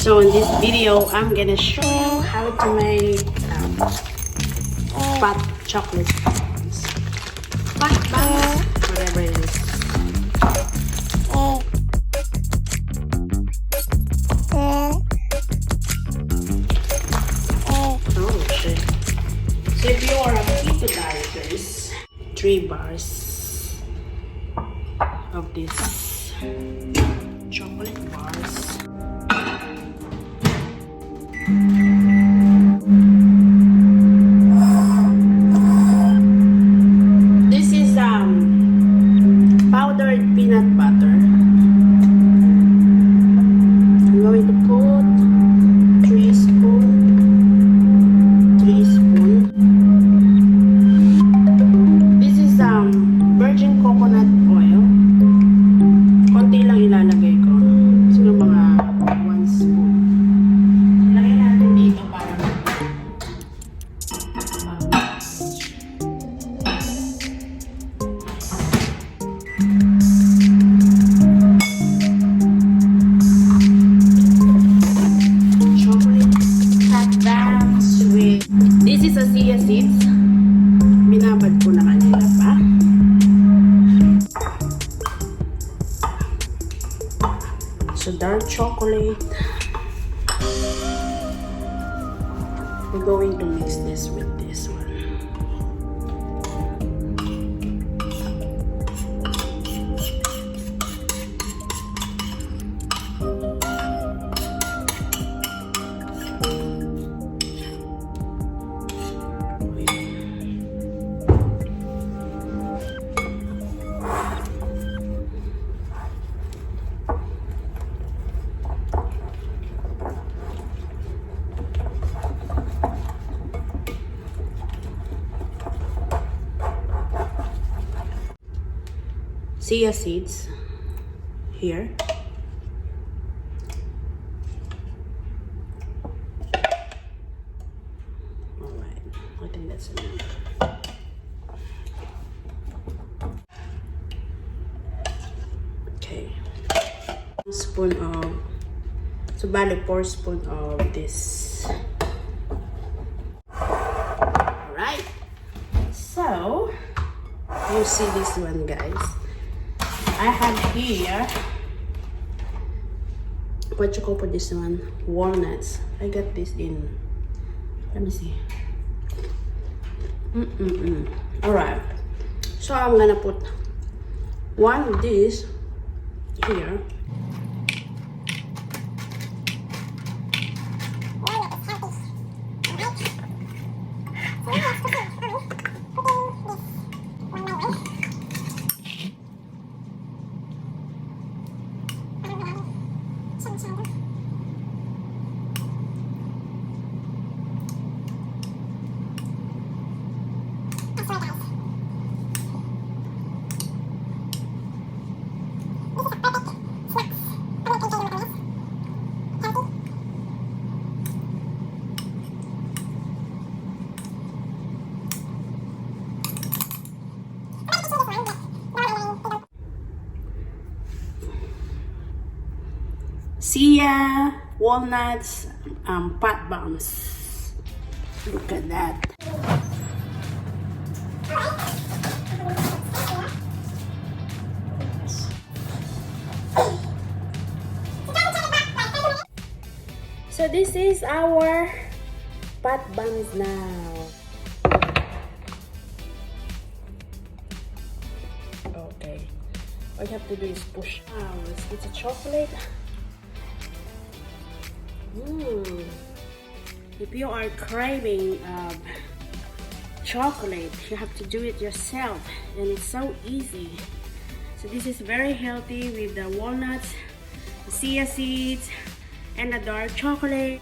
So in this video, I'm gonna show you how to make hot chocolate buns. Hot buns, whatever it is. Oh shit. So if you are a keto dieters, 3 bars of this chocolate bars. This is powdered peanut butter. I'm going to put 3 spoons. This is virgin coconut oil. Konti lang ilalagay ko. Siguro mga 1 spoon. Ilagay natin dito para chocolate hot buns with this is a chia seeds. Binabad ko na kanina pa. So dark chocolate. We're going to mix this with this one. Chia seeds here. Alright, I think that's enough. Okay. 1 spoon of, so bali 4 spoon of this. Alright. So, you see this one, guys. I have here, what you call for this one? Walnuts. I got this in, let me see. Alright. So I'm gonna put 1 of these here. Chia, walnuts, pot buns. Look at that. So this is our pot buns now. Okay. All you have to do is push out. It's a chocolate. If you are craving chocolate, you have to do it yourself, and it's so easy. So this is very healthy with the walnuts, the chia seeds, and the dark chocolate.